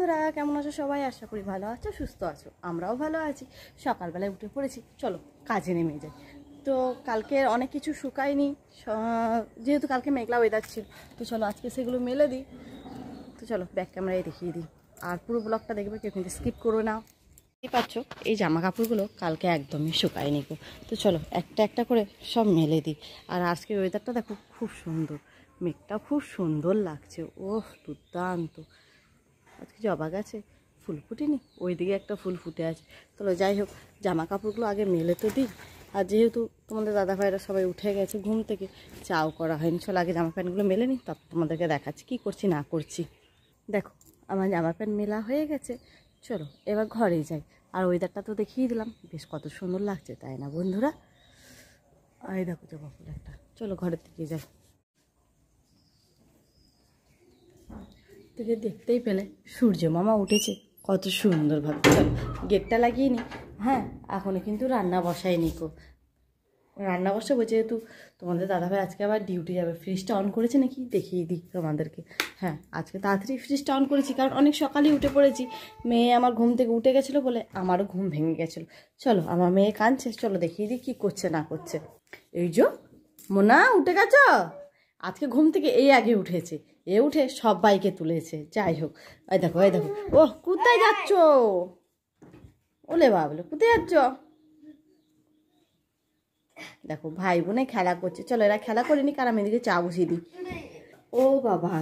বন্ধুরা, কেমন আছো সবাই? আশা করি ভালো আছো, সুস্থ আছো। আমরাও ভালো আছি। সকালবেলায় উঠে পড়েছি, চলো কাজে নেমে যাই। তো কালকে অনেক কিছু শুকায়নি, যেহেতু কালকে মেঘলা ওয়েদার ছিল, তো চলো আজকে সেগুলো মেলে দিই। তো চলো ব্যাক ক্যামেরায় দেখিয়ে দিই, আর পুরো ব্লগটা দেখবে, কেউ কিন্তু স্কিপ করো না। দেখতে পাচ্ছ এই জামা কাপড়গুলো কালকে একদমই শুকায়নি গো। তো চলো একটা একটা করে সব মেলে দিই। আর আজকের ওয়েদারটা দেখো খুব সুন্দর, মেঘটা খুব সুন্দর লাগছে। ওহ দুর্দান্ত। আজকে জবা গাছে ফুল ফুটেনি, ওইদিকে একটা ফুল ফুটে আছে। চলো যাই হোক, জামা কাপড়গুলো আগে মেলে তো দিই। আর যেহেতু তোমাদের দাদা ভাইরা সবাই উঠে গেছে ঘুম থেকে, চাও করা হয়নি, চলো আগে জামা প্যান্টগুলো মেলে নিই, তারপর তোমাদেরকে দেখাচ্ছি কী করছি না করছি। দেখো আমার জামা প্যান্ট মেলা হয়ে গেছে, চলো এবার ঘরেই যাই। আর ওয়েদারটা তো দেখিয়ে দিলাম, বেশ কত সুন্দর লাগছে তাই না বন্ধুরা? এই দেখো জবা ফুল একটা, চলো ঘরের দিকে যাই। থেকে দেখতেই পেলে সূর্য মামা উঠেছে কত সুন্দরভাবে। চলো গেটটা লাগিয়ে নি। হ্যাঁ এখনও কিন্তু রান্না বসাইনি কো, রান্না বসাবো, যেহেতু তোমাদের দাদাভাই আজকে আবার ডিউটি যাবে। ফ্রিজটা অন করেছে নাকি দেখিয়ে দিই তোমাদেরকে। হ্যাঁ আজকে তাড়াতাড়ি ফ্রিজটা অন করেছি, কারণ অনেক সকালেই উঠে পড়েছি। মেয়ে আমার ঘুম থেকে উঠে গেছিলো বলে আমারও ঘুম ভেঙে গেছিলো। চলো আমার মেয়ে কাঁদছে, চলো দেখিয়ে দিই কী করছে না করছে। এই যে মোনা উঠে গেছ, আজকে ঘুম থেকে এই আগে উঠেছে, এ উঠে সবাইকে তুলেছে। যাই হোক, এই দেখো এই দেখো, ও কোথায় যাচ্ছ? ওলে বাবলে কোথায় যাচ্ছ? দেখো ভাই বোনে খেলা করছে, চলো এরা খেলা করেনি, কারণ আমি এদিকে চা বসিয়ে দিই। ও বাবা,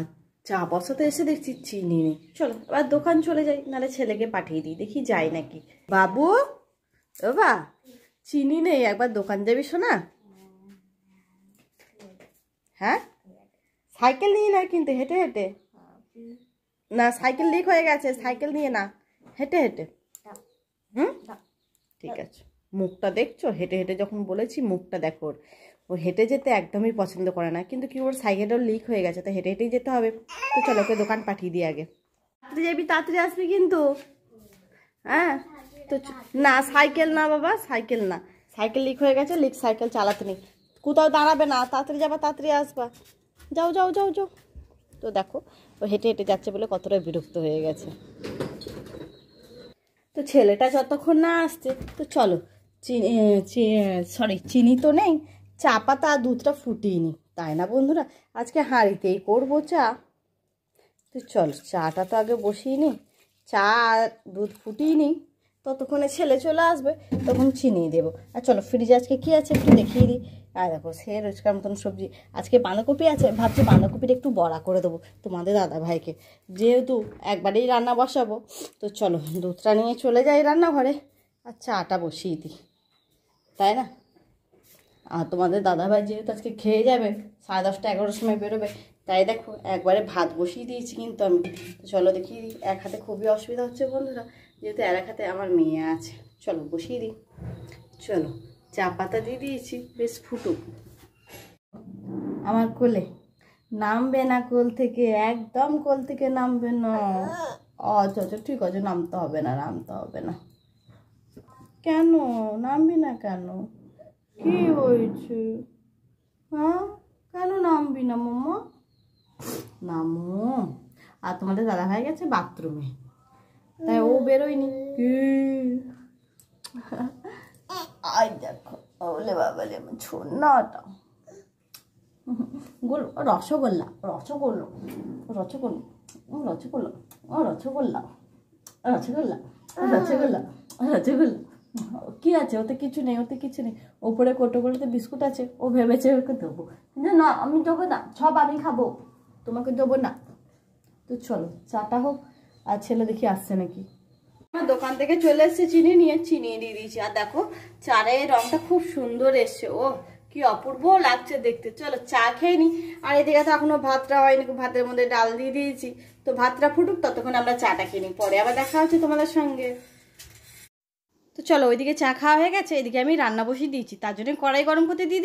চা বসাতে এসে দেখছি চিনি নেই। চলো এবার দোকান চলে যাই, নাহলে ছেলেকে পাঠিয়ে দিই, দেখি যাই নাকি। বাবু ও বা, চিনি নেই, একবার দোকান যাবি শোনা? হ্যাঁ সাইকেল নিয়ে না, কিন্তু হেঁটে হেঁটে না, সাইকেল লিক হয়ে গেছে, সাইকেল নিয়ে না, হেঁটে হেঁটে। হুম ঠিক আছে। মুখটা দেখছো, হেঁটে হেঁটে যখন বলেছি মুখটা দেখো। ও হেঁটে যেতে একদমই পছন্দ করে না, কিন্তু কি ওর সাইকেলটাও লিক হয়ে গেছে, তো হেঁটে হেঁটেই যেতে হবে। তো চলো ওকে দোকান পাঠিয়ে দিই আগে। তাড়াতাড়ি যাবি, তাড়াতাড়ি আসবি কিন্তু। হ্যাঁ তো না সাইকেল না বাবা, সাইকেল না, সাইকেল লিক হয়ে গেছে, লিক সাইকেল চালাতে নেই। কোথাও দাঁড়াবে না, তাড়াতাড়ি যাবা তাড়াতাড়ি আসবা। যাও যাও যাও যাও। তো দেখো ও হেঁটে হেঁটে যাচ্ছে বলে কতটা বিরক্ত হয়ে গেছে। তো ছেলেটা যতক্ষণ না আসছে, তো চলো চিনি তো নেই, চা পাতা আর দুধটা ফুটিয়ে নি, তাই না বন্ধুরা? আজকে হাঁড়িতেই করবো চা। তো চলো চাটা তো আগে বসিয়ে নিই, চা আর দুধ ফুটিয়ে নিই, ততক্ষণে ছেলে চলে আসবে, তখন চিনি দেবো। আর চলো ফ্রিজে আজকে কী আছে একটু দেখিয়ে দিই। আর দেখো সে রোজকার মতন সবজি, আজকে বাঁধাকপি আছে, ভাবছি বাঁধাকপিটা একটু বড়া করে দেবো তোমাদের দাদা ভাইকে, যেহেতু একবারেই রান্না বসাবো। তো চলো দুধটা নিয়ে চলে যাই রান্নাঘরে, আর চাটা বসিয়ে দিই, তাই না? আর তোমাদের দাদাভাই যেহেতু আজকে খেয়ে যাবে, 10:30 11টার সময় বেরোবে, তাই দেখো একবারে ভাত বসিয়ে দিয়েছি কিন্তু আমি। তো চলো দেখি, এক হাতে খুবই অসুবিধা হচ্ছে বন্ধুরা, যেহেতু এক হাতে আমার মেয়ে আছে। চলো বসিয়ে দিই। চলো চা পাতা দিয়ে দিয়েছি, বেশ ফুটুক। আমার কোলে নামবে না, কোল থেকে একদম কোল থেকে নামবে না। আচ্ছা আচ্ছা ঠিক আছে, নামতে হবে না, নামতে হবে না। কেন নামবি না কেন? কি হয়েছে? হ্যাঁ কেন নামবি না মাম্মা? নামো। আর তোমাদের দাদা ভাই গেছে বাথরুমে, তাই ও বেরোয়নি। কি আই দেখো, ওলে বাবালে আমার ছোনাটা গোল, রসগোল্লা রসগোল্লা রসগোল্লা রসগোল্লা রসগোল্লা রসগোল্লা রসগোল্লা রসগোল্লা। কি আছে ওতে? কিছু নেই, ওতে কিছু নেই। ওপরে কোটোগুলোতে বিস্কুট আছে, ও ভেবেছে ওকে দেবো, না আমি দেবো না, সব আমি খাবো, তোমাকে দেবো না। তো চলো চাটা হোক, আর ছেলে দেখি আসছে নাকি। আমার দোকান থেকে চলে এসছে চিনি নিয়ে, চিনি দিয়ে দিয়েছি। আর দেখো চায়ের রংটা খুব সুন্দর এসছে, ও কি অপূর্ব লাগছে দেখতে। চলো চা খেয়ে নি। আর এদিকে তো এখনো ভাতটা হয়নি, ভাতের মধ্যে ডাল দিয়ে দিয়েছি। তো ভাতটা ফুটুক, ততক্ষণ আমরা চাটা খেয়ে নিই, পরে আবার দেখা হচ্ছে তোমাদের সঙ্গে। তো চলো ওইদিকে চা খাওয়া হয়ে গেছে, এদিকে আমি রান্না বসিয়ে দিয়েছি। তার জন্য কড়াই গরম করতে দিয়ে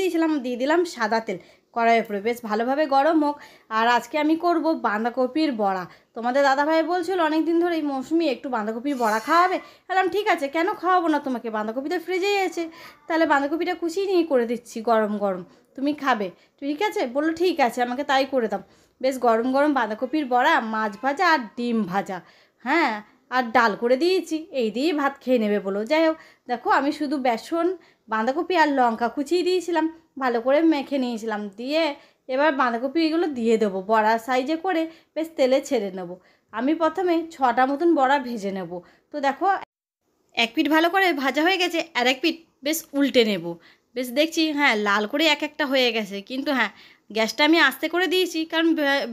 দিলাম সাদা তেল কড়াইয়ের উপরে, বেশ ভালোভাবে গরম হোক। আর আজকে আমি করব বাঁধাকপির বড়া। তোমাদের দাদাভাই বলছিল অনেক দিন ধরে এই মৌসুমি একটু বাঁধাকপির বড়া খাওয়াবে। বললাম ঠিক আছে, কেন খাওয়াবো না তোমাকে, বাঁধাকপি তো ফ্রিজেই আছে, তাহলে বাঁধাকপিটা কুচিয়ে নিয়ে করে দিচ্ছি গরম গরম, তুমি খাবে? ঠিক আছে বললো, ঠিক আছে আমাকে তাই করে দাও। বেশ গরম গরম বাঁধাকপির বড়া, মাছ ভাজা আর ডিম ভাজা, হ্যাঁ, আর ডাল করে দিয়েছি, এই দিয়েই ভাত খেয়ে নেবে বলো। যাই হোক, দেখো আমি শুধু বেসন, বাঁধাকপি আর লঙ্কা কুচিয়ে দিয়েছিলাম, ভালো করে মেখে নিয়েছিলাম, দিয়ে এবার বাঁধাকপি এগুলো দিয়ে দেবো বড়া সাইজে করে, বেশ তেলে ছেড়ে নেব। আমি প্রথমে 6টা মতন বড়া ভেজে নেব। তো দেখো এক পিঠ ভালো করে ভাজা হয়ে গেছে, আর এক পিঠ বেশ উল্টে নেব। বেশ দেখছি হ্যাঁ লাল করে এক একটা হয়ে গেছে, কিন্তু হ্যাঁ গ্যাসটা আমি আস্তে করে দিয়েছি, কারণ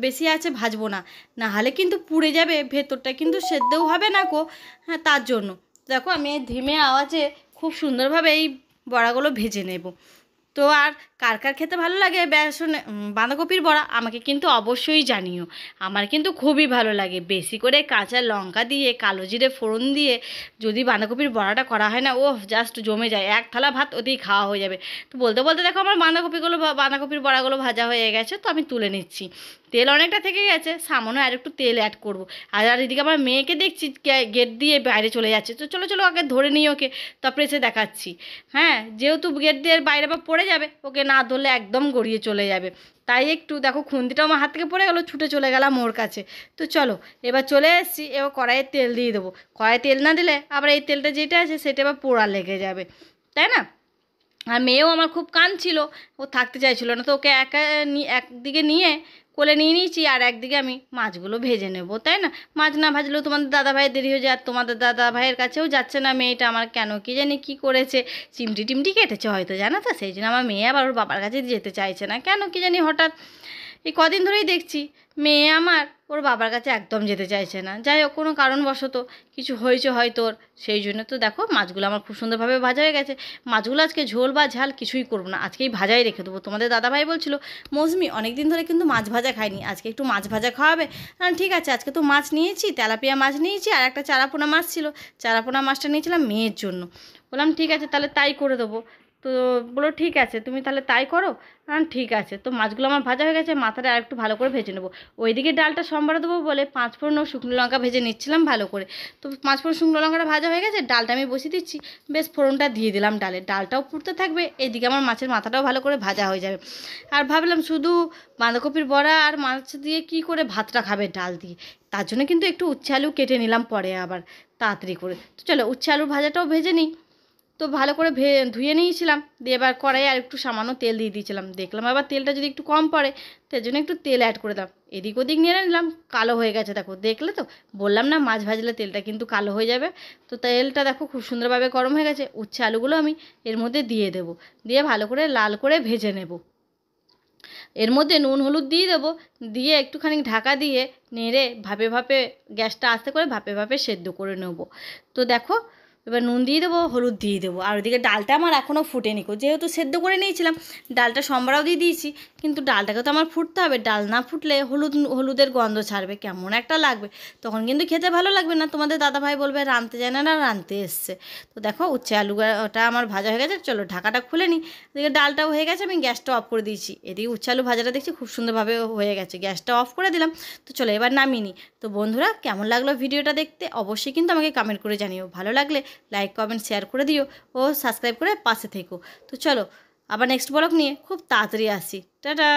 বেশি আছে ভাজবো না, না হলে কিন্তু পুড়ে যাবে ভেতরটা, কিন্তু সেদ্ধও হবে না কো। হ্যাঁ, তার জন্য দেখো আমি ধিমে আওয়াজে খুব সুন্দরভাবে এই বড়াগুলো ভেজে নেব। তো আর কার কার খেতে ভালো লাগে বেসন বাঁধাকপির বড়া, আমাকে কিন্তু অবশ্যই জানিও। আমার কিন্তু খুবই ভালো লাগে, বেশি করে কাঁচা লঙ্কা দিয়ে কালো জিরে ফোড়ন দিয়ে যদি বাঁধাকপির বড়াটা করা হয় না, ওহ জাস্ট জমে যায়, এক থালা ভাত ওতেই খাওয়া হয়ে যাবে। তো বলতে বলতে দেখো আমার বাঁধাকপির বড়াগুলো ভাজা হয়ে গেছে, তো আমি তুলে নিচ্ছি। তেল অনেকটা থেকে গেছে, সামান্য আর একটু তেল অ্যাড করব। আর এদিকে আমার মেয়েকে দেখছি গেট দিয়ে বাইরে চলে যাচ্ছে, তো চলো চলো আগে ধরে নিই ওকে, তারপরে এসে দেখাচ্ছি। হ্যাঁ, যেহেতু গেট দিয়ে বাইরে বা পড়ে যাবে, ওকে না ধরলে একদম গড়িয়ে চলে যাবে, তাই একটু দেখো খুন্তিটাও আমার হাত থেকে পড়ে গেল, ছুটে চলে গেলাম ওর কাছে। তো চলো এবার চলে এসেছি, এবার কড়াইয়ে তেল দিয়ে দেবো। কড়াইয়ে তেল না দিলে আবার এই তেলটা যেটা আছে সেটা আবার পোড়া লেগে যাবে, তাই না? আর মেয়েও আমার খুব কাঁদছিল, ও থাকতে চাইছিল না, তো ওকে একদিকে নিয়ে কোলে নিয়ে নিয়েছি, আর একদিকে আমি মাছগুলো ভেজে নেব, তাই না? মাছ না ভাজলেও তোমাদের দাদাভাইয়ের দেরি হয়ে যায়, আর তোমাদের দাদাভাইয়ের কাছেও যাচ্ছে না মেয়েটা আমার, কেন কি জানি কী করেছে, চিমটি টিমটি কেটেছে হয়তো, জানো তো, সেই জন্য আমার মেয়ে আবার ওর বাবার কাছে যেতে চাইছে না, কেন কি জানি হঠাৎ এই কদিন ধরেই দেখছি মেয়ে আমার ওর বাবার কাছে একদম যেতে চাইছে না। যাই হোক, কোনো কারণবশত কিছু হয়েছে হয়তো ওর, সেই জন্য। তো দেখো মাছগুলো আমার খুব সুন্দরভাবে ভাজা হয়ে গেছে। মাছগুলো আজকে ঝোল বা ঝাল কিছুই করবো না, আজকেই ভাজাই রেখে দেবো। তোমাদের দাদাভাই বলছিল মৌসুমি অনেক দিন ধরে কিন্তু মাছ ভাজা খাইনি, আজকে একটু মাছ ভাজা খাওয়াবে। ঠিক আছে, আজকে তো মাছ নিয়েছি, তেলাপিয়া মাছ নিয়েছি, আর একটা চারাপোনা মাছ ছিল, চারাপোনা মাছটা নিয়েছিলাম মেয়ের জন্য। বললাম ঠিক আছে তাহলে তাই করে দেবো। তো বলো ঠিক আছে তুমি তাহলে তাই করো। ঠিক আছে। তো মাছগুলো আমার ভাজা হয়ে গেছে, মাথাটা আর একটু ভালো করে ভেজে নেবো। ওইদিকে ডালটা সম্বারে দেবো বলে 5 ফোড়ন ও শুকনো লঙ্কা ভেজে নিচ্ছিলাম ভালো করে। তো 5 ফোড়ন শুকনো লঙ্কাটা ভাজা হয়ে গেছে, ডালটা আমি বসিয়ে দিচ্ছি, বেশ ফোড়নটা দিয়ে দিলাম ডালে, ডালটাও ফুটতে থাকবে, এদিকে আমার মাছের মাথাটাও ভালো করে ভাজা হয়ে যাবে। আর ভাবলাম শুধু বাঁধাকপির বড়া আর মাছ দিয়ে কি করে ভাতটা খাবে ডাল দিয়ে, তার জন্য কিন্তু একটু উচ্ছে আলু কেটে নিলাম পরে আবার তাড়াতাড়ি করে। তো চলো উচ্ছে আলুর ভাজাটাও ভেজে নিই। তো ভালো করে ধুয়ে নিয়েছিলাম, দিয়ে এবার কড়াইয়ে আর একটু সামান্য তেল দিয়ে দিয়েছিলাম, দেখলাম আবার তেলটা যদি একটু কম পড়ে, তার জন্য একটু তেল অ্যাড করে দাম, এদিক ওদিক নিয়ে নিলাম, কালো হয়ে গেছে দেখো, দেখলে তো, বললাম না মাছ ভাজলে তেলটা কিন্তু কালো হয়ে যাবে। তো তেলটা দেখো খুব সুন্দরভাবে গরম হয়ে গেছে, উচ্ছে আলুগুলো আমি এর মধ্যে দিয়ে দেবো, দিয়ে ভালো করে লাল করে ভেজে নেব। এর মধ্যে নুন হলুদ দিয়ে দেবো, দিয়ে একটুখানি ঢাকা দিয়ে নেড়ে ভাপে ভাপে গ্যাসটা আস্তে করে ভাপে ভাপে সেদ্ধ করে নেব। তো দেখো এবার নুন দিয়ে দেবো, হলুদ দিয়ে দেবো, আর ওদিকে ডালটা আমার এখনও ফুটেনি, যেহেতু সেদ্ধ করে নিয়েছিলাম, ডালটা সম্বরাও দিয়ে দিয়েছি, কিন্তু ডালটাকে তো আমার ফুটতে হবে, ডাল না ফুটলে হলুদের গন্ধ ছাড়বে, কেমন একটা লাগবে, তখন কিন্তু খেতে ভালো লাগবে না, তোমাদের দাদাভাই বলবে রাঁধতে জানে না রাঁধতে এসছে। তো দেখো উচ্ছে আলুটা আমার ভাজা হয়ে গেছে, চলো ঢাকাটা খুলে নিই। এদিকে ডালটাও হয়ে গেছে, আমি গ্যাসটা অফ করে দিয়েছি, এদিকে উচ্ছে আলু ভাজাটা দেখছি খুব সুন্দরভাবে হয়ে গেছে, গ্যাসটা অফ করে দিলাম। তো চলো এবার নামিয়ে নিই। তো বন্ধুরা কেমন লাগলো ভিডিওটা দেখতে অবশ্যই কিন্তু আমাকে কমেন্ট করে জানিও, ভালো লাগলে লাইক কমেন্ট শেয়ার করে দিও, ও সাবস্ক্রাইব করে পাশে থেকো। তো চলো আবার নেক্সট ব্লগ নিয়ে খুব তাড়াতাড়ি আসি, টাটা।